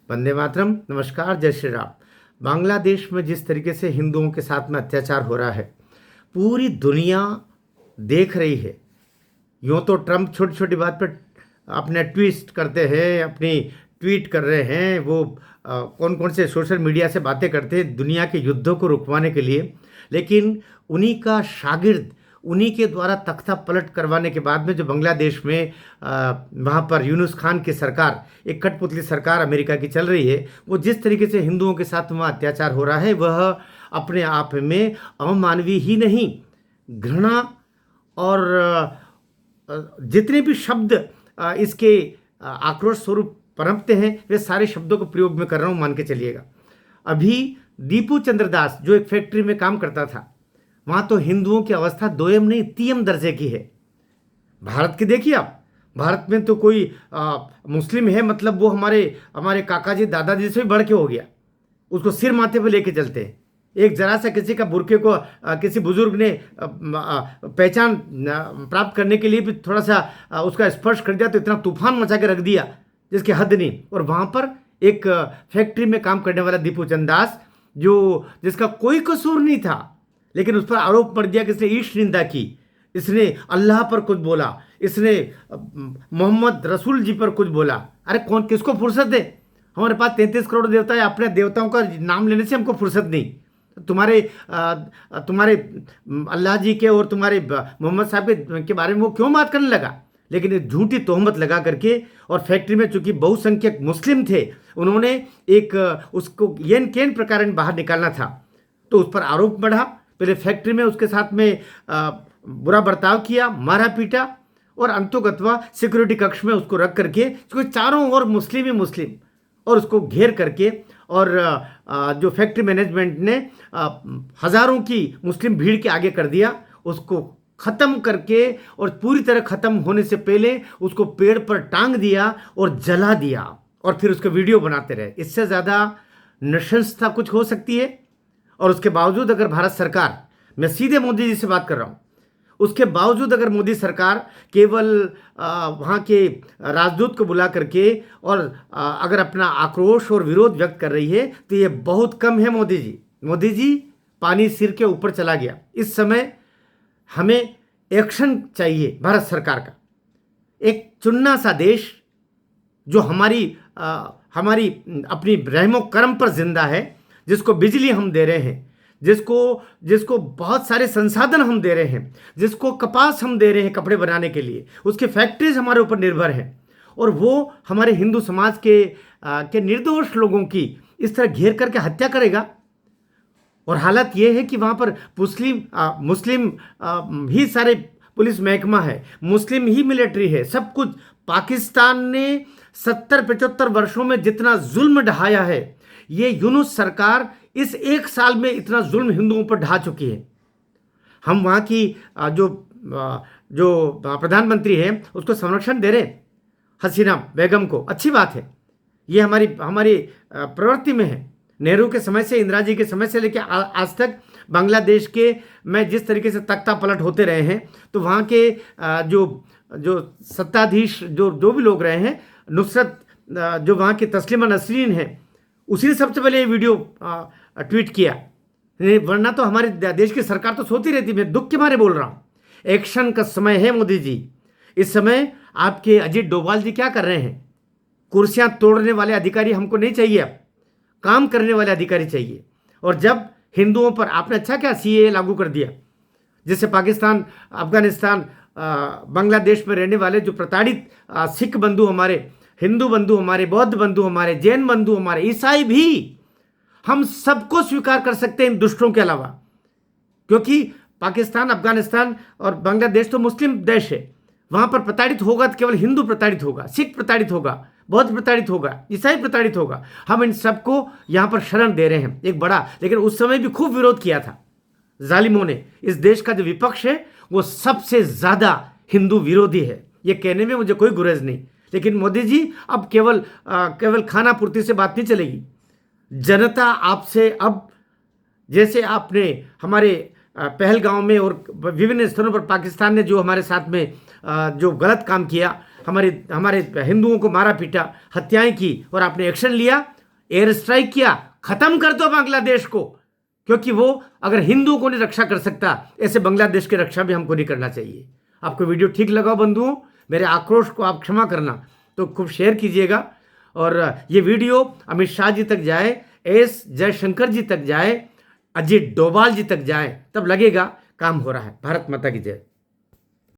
वंदे मातरम। नमस्कार, जय श्री राम। बांग्लादेश में जिस तरीके से हिंदुओं के साथ में अत्याचार हो रहा है, पूरी दुनिया देख रही है। यूँ तो ट्रम्प छोटी छोटी बात पर अपने ट्वीट करते हैं, अपनी ट्वीट कर रहे हैं। वो कौन कौन से सोशल मीडिया से बातें करते हैं दुनिया के युद्धों को रुकवाने के लिए, लेकिन उन्हीं का शागिर्द, उन्हीं के द्वारा तख्ता पलट करवाने के बाद में जो बांग्लादेश में वहाँ पर यूनुस खान की सरकार, एक कठपुतली सरकार अमेरिका की चल रही है, वो जिस तरीके से हिंदुओं के साथ वहाँ अत्याचार हो रहा है, वह अपने आप में अमानवीय ही नहीं, घृणा और जितने भी शब्द इसके आक्रोश स्वरूप पनपते हैं, वे सारे शब्दों को प्रयोग में कर रहा हूँ, मान के चलिएगा। अभी दीपू चंद्र दास जो एक फैक्ट्री में काम करता था, वहाँ तो हिंदुओं की अवस्था दोयम नहीं तीयम दर्जे की है। भारत की देखिए आप, भारत में तो कोई मुस्लिम है मतलब वो हमारे हमारे काका जी दादाजी से भी बढ़ के हो गया, उसको सिर माथे पे लेके चलते हैं। एक जरा सा किसी का बुरके को किसी बुजुर्ग ने पहचान प्राप्त करने के लिए भी थोड़ा सा उसका स्पर्श कर दिया तो इतना तूफान मचा के रख दिया जिसकी हद नहीं। और वहाँ पर एक फैक्ट्री में काम करने वाला दीपू चंद दास, जो जिसका कोई कसूर नहीं था, लेकिन उस पर आरोप पड़ दिया कि इसने ईश निंदा की, इसने अल्लाह पर कुछ बोला, इसने मोहम्मद रसूल जी पर कुछ बोला। अरे कौन किसको फुर्सत है? हमारे पास 33 करोड़ देवता है, अपने देवताओं का नाम लेने से हमको फुर्सत नहीं। तुम्हारे अल्लाह जी के और तुम्हारे मोहम्मद साहब के बारे में वो क्यों बात करने लगा? लेकिन एक झूठी तोहमत लगा करके, और फैक्ट्री में चूंकि बहुसंख्यक मुस्लिम थे, उन्होंने एक उसको येन केन प्रकार बाहर निकालना था, तो उस पर आरोप बढ़ा। पहले फैक्ट्री में उसके साथ में बुरा बर्ताव किया, मारा पीटा, और अंतोगत्वा सिक्योरिटी कक्ष में उसको रख करके, क्योंकि चारों ओर मुस्लिम ही मुस्लिम, और उसको घेर करके, और जो फैक्ट्री मैनेजमेंट ने हज़ारों की मुस्लिम भीड़ के आगे कर दिया, उसको ख़त्म करके, और पूरी तरह ख़त्म होने से पहले उसको पेड़ पर टांग दिया और जला दिया, और फिर उसका वीडियो बनाते रहे। इससे ज़्यादा नृशंसता कुछ हो सकती है? और उसके बावजूद अगर भारत सरकार, मैं सीधे मोदी जी से बात कर रहा हूँ, उसके बावजूद अगर मोदी सरकार केवल वहाँ के राजदूत को बुला करके और अगर अपना आक्रोश और विरोध व्यक्त कर रही है, तो ये बहुत कम है। मोदी जी पानी सिर के ऊपर चला गया। इस समय हमें एक्शन चाहिए भारत सरकार का। एक चुन्ना सा देश जो हमारी अपनी रहमो करम पर जिंदा है, जिसको बिजली हम दे रहे हैं, जिसको बहुत सारे संसाधन हम दे रहे हैं, जिसको कपास हम दे रहे हैं कपड़े बनाने के लिए, उसके फैक्ट्रीज हमारे ऊपर निर्भर हैं, और वो हमारे हिंदू समाज के निर्दोष लोगों की इस तरह घेर करके हत्या करेगा। और हालत ये है कि वहाँ पर मुस्लिम ही सारे पुलिस महकमा है, मुस्लिम ही मिलिट्री है, सब कुछ। पाकिस्तान ने 70-75 वर्षों में जितना जुल्म ढहाया है, ये यूनुस सरकार इस एक साल में इतना जुल्म हिंदुओं पर ढा चुकी है। हम वहाँ की जो प्रधानमंत्री है उसको संरक्षण दे रहे, हसीना बेगम को, अच्छी बात है। ये हमारी प्रवृत्ति में है। नेहरू के समय से, इंदिरा जी के समय से लेकर आज तक बांग्लादेश के में जिस तरीके से तख्ता पलट होते रहे हैं, तो वहाँ के जो सत्ताधीश जो भी लोग रहे हैं, नुसरत जो वहाँ की तस्लीमा नसरीन है, उसी ने सबसे पहले ये वीडियो ट्वीट किया। वरना तो हमारे देश की सरकार तो सोती रहती। मैं दुख के मारे बोल रहा हूँ, एक्शन का समय है मोदी जी। इस समय आपके अजीत डोभाल जी क्या कर रहे हैं? कुर्सियां तोड़ने वाले अधिकारी हमको नहीं चाहिए, अब काम करने वाले अधिकारी चाहिए। और जब हिंदुओं पर आपने अच्छा क्या CAA लागू कर दिया, जिससे पाकिस्तान, अफगानिस्तान, बांग्लादेश में रहने वाले जो प्रताड़ित सिख बंधु हमारे, हिंदू बंधु हमारे, बौद्ध बंधु हमारे, जैन बंधु हमारे, ईसाई भी, हम सबको स्वीकार कर सकते हैं इन दुष्टों के अलावा। क्योंकि पाकिस्तान, अफगानिस्तान और बांग्लादेश तो मुस्लिम देश है। वहाँ पर प्रताड़ित होगा तो केवल हिंदू प्रताड़ित होगा, सिख प्रताड़ित होगा, बौद्ध प्रताड़ित होगा, ईसाई प्रताड़ित होगा। हम इन सबको यहाँ पर शरण दे रहे हैं, एक बड़ा। लेकिन उस समय भी खूब विरोध किया था जालिमों ने। इस देश का जो विपक्ष है वो सबसे ज़्यादा हिंदू विरोधी है, ये कहने में मुझे कोई गुरेज नहीं। लेकिन मोदी जी, अब केवल खाना पूर्ति से बात नहीं चलेगी। जनता आपसे अब, जैसे आपने हमारे पहलगांव में और विभिन्न स्थानों पर पाकिस्तान ने जो हमारे साथ में जो गलत काम किया, हमारे हमारे हिंदुओं को मारा पीटा, हत्याएं की, और आपने एक्शन लिया, एयर स्ट्राइक किया, खत्म कर दो बांग्लादेश को, क्योंकि वो अगर हिंदुओं को नहीं रक्षा कर सकता, ऐसे बांग्लादेश की रक्षा भी हमको नहीं करना चाहिए। आपको वीडियो ठीक लगा बंधुओं, मेरे आक्रोश को आप क्षमा करना, तो खूब शेयर कीजिएगा, और ये वीडियो अमित शाह जी तक जाए, एस जयशंकर जी तक जाए, अजीत डोभाल जी तक जाए, तब लगेगा काम हो रहा है। भारत माता की जय।